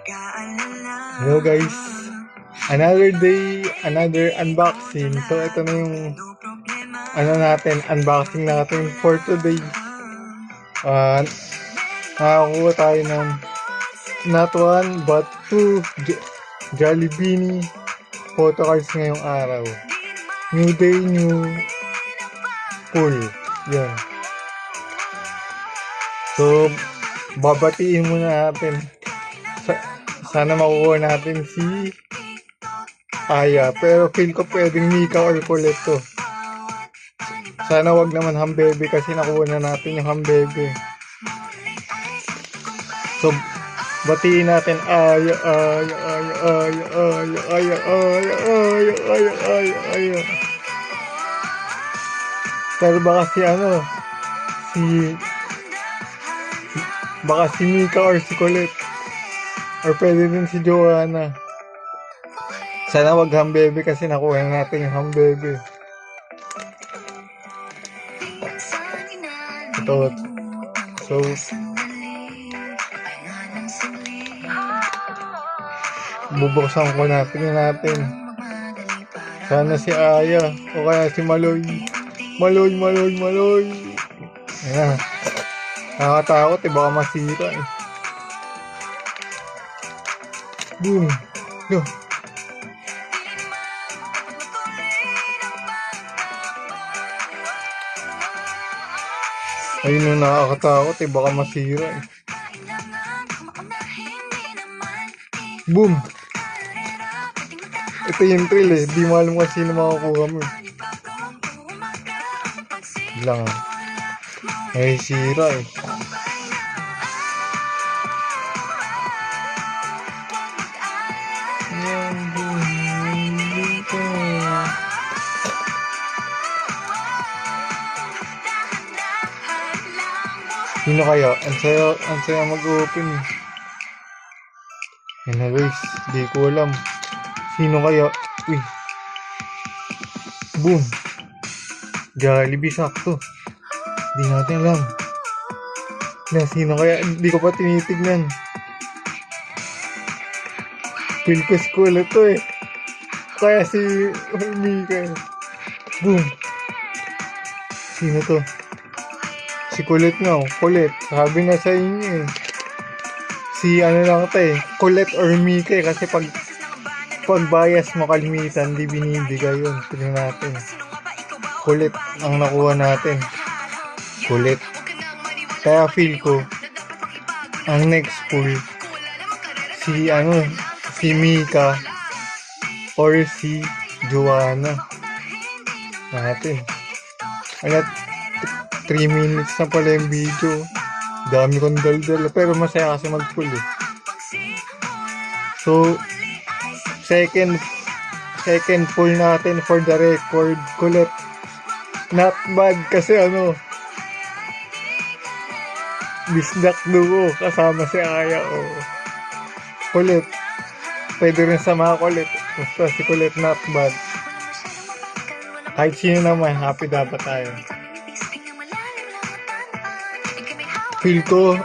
Hello guys, another day, another unboxing. So ito na yung unboxing natin for today. Nakakuha tayo ng not one but two Jollibee photo cards ngayong araw. New day, new pool. Yan. So babatiin muna natin. Sana makuha natin si Aya, pero feel ko pwedeng Mika or Colette to. Sana wag naman Hambebe kasi nakuha na natin yung Hambebe. So, batiin natin Aya. Pero baka si Mika or si Colette. Or pwede din si Joanna. Sana wag Hambebe kasi nakuha natin yung Hambebe. Ito. So, bubuksan ko natin. Sana si Aya o kaya si Maloy. Maloy. Ayan. Nakakatakot baka masira Boom. No. Ayun na, nakakatakot baka masira Boom. Ito yung thrill di mo alam kung sino makakuha mo lang ay sira Sino kaya? Ang saya mag-open. Yan na guys, di ko alam. Sino kaya? Uy. Boom. Jollibee sakto. Di natin alam. Sino kaya? Di ko pa tinitignan. Feel ko school ito Kaya si Mika. Boom. Sino to? Si Colette nga Colette. Sabi na sa inyo Si lang to Colette or Mika kasi pag bias mo kalimitan, di binibigay yun. Tignan natin. Colette ang nakuha natin. Colette. Kaya feel ko, ang next pool, si Mika or si Joanna. Natin. 3 minutes na pala yung video. Dami kong daldal. Pero masaya kasi mag-pool So, second pool natin for the record. Colette. Not bad kasi Bisdak duo. Kasama si Aya Colette. Pwede rin sa mga Colette. Basta si Colette not bad. Kahit sino naman, happy dapat tayo. Feel ko,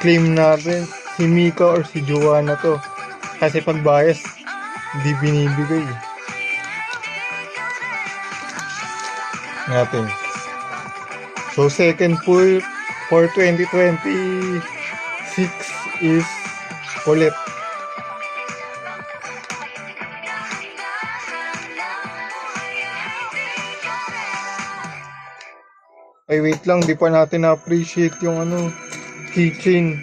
claim natin si Mika or si Joanna to. Kasi pag bias, di binibigay. Natin. So, second pool for 2026 is Colette. Ay, wait lang. Di pa natin na-appreciate yung keychain.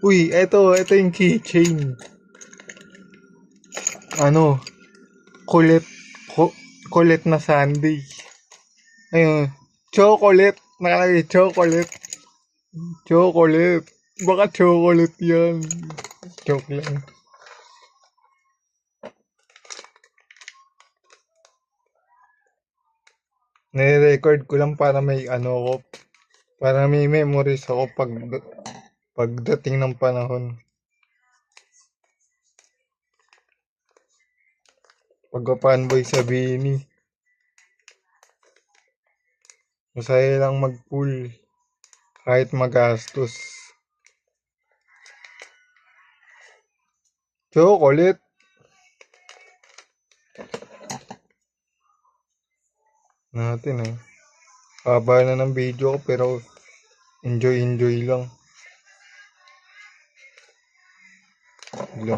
Uy, ito yung keychain. Colette na Sunday. Ayun. Chocolate. Nakalagay, chocolate. Baka chocolate yan. Joke lang. Nire-record ko lang para may para may memories ako pagdating ng panahon. Pagka-fanboy sa Bini. Masaya lang mag-pool kahit magastos. Chocolate. Natin eh. Haba na ng video ko pero enjoy lang. Lang.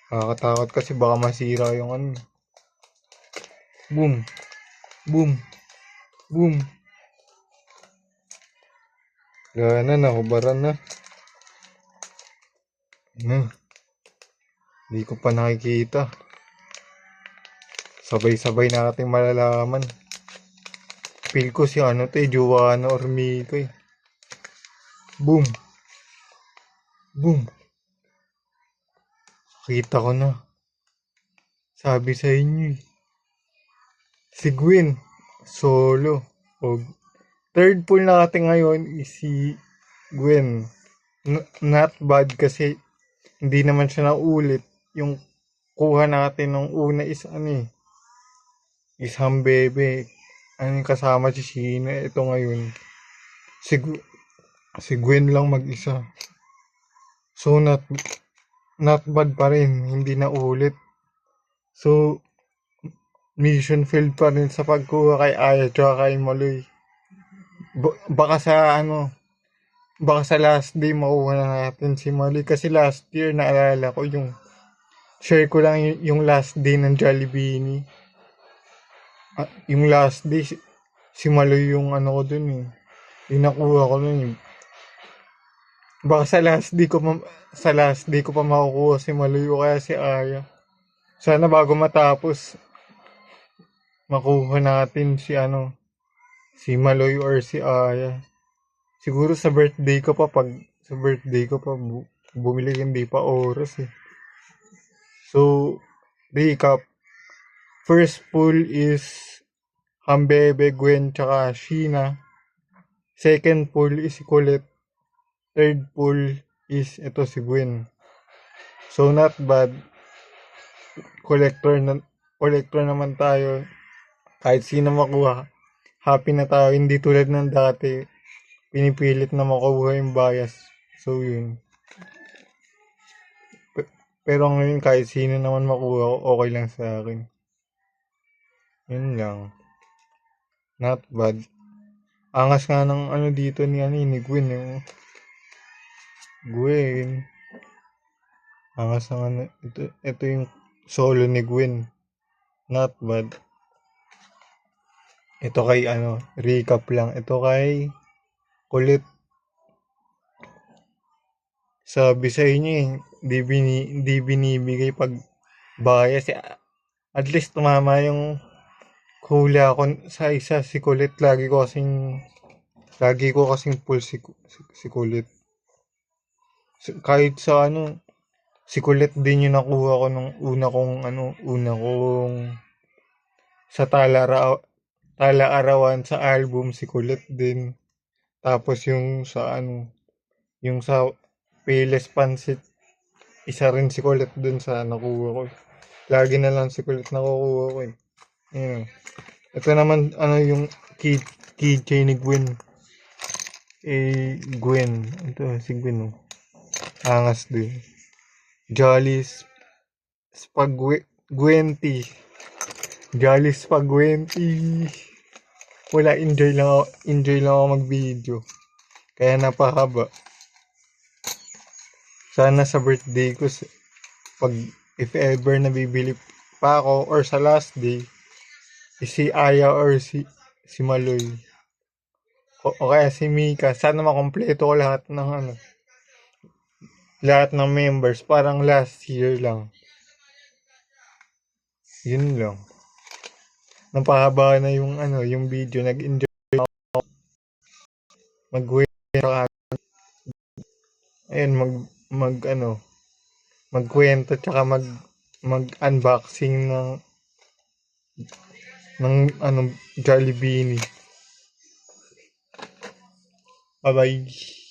Nakakatakot kasi baka masira yung ano. Boom. Boom. Boom. Gana na, hubaran na. Hindi ko pa nakikita. Sabay-sabay nating malalaman. Feel ko si ano to eh, Joanna or Miko eh. Boom. Boom. Kita ko na. Sabi sa inyo eh. Si Gwen. Solo. O, third pool natin ngayon is si Gwen. Not bad kasi hindi naman siya naulit. Yung kuha natin nung una is ano eh. Is Hambebe. Ano yung kasama si Sheena. Ito ngayon. Si Gwen lang mag-isa. So not bad pa rin. Hindi na ulit. So mission failed pa rin sa pagkuha kay Aya tsaka kay Maloy. Baka sa last day makuha na natin si Maloy. Kasi last year naalala ko yung share ko lang yung last day ng Jollibee. Yung last day si Maloy yung ano ko dun eh. Yung nakuha ko dun eh. Baka sa last day ko pa makukuha si Maloy o kaya si Aya. Sana bago matapos makuha natin si Maloy or si Aya. Siguro sa birthday ko pa bumili hindi pa oras eh. So, recap. First pool is Hambebe, Gwen, tsaka Sheena. Second pool is si Colette. Third pool is ito si Gwen. So not bad. Collector naman tayo. Kahit sino makuha, happy na tayo. Hindi tulad ng dati, pinipilit na makuha yung bias. So yun. Pero ngayon kahit sino naman makuha, okay lang sa akin. Yun lang. Not bad. Angas nga ng dito ni Gwen yung Gwen. Angas ng ito yung solo ni Gwen. Not bad. Ito kay recap lang. Ito kay Kulit. Sabi sa inyo eh, di binibigay pag bias. At least tumama yung hula ko sa isa si Kulit. Lagi ko kasing pull si Kulit. Kahit sa si Kulit din yung nakuha ko nung una kong sa Tala-arawan sa album si Kulit din. Tapos yung sa Piles Pansit, isa rin si Kulit dun sa nakuha ko. Lagi na lang si Kulit nakukuha ko eh. Yun. Ito naman yung keychain ni Gwen. Gwen. Ito si Gwen oh. Angas din. Jolly Spagwenti. Jolly Spagwenti. Wala, enjoy lang ako mag-video. Kaya napahaba. Sana sa birthday ko, if ever nabibili pa ako or sa last day, si Aya or si Maloy. O kaya si Mika. Sana makompleto ko lahat ng members. Parang last year lang. Yun lang. Napahaba na yung video. Nag-enjoy ako. Ayun, magkwento tsaka mag-unboxing ng Jollibee. Bye-bye.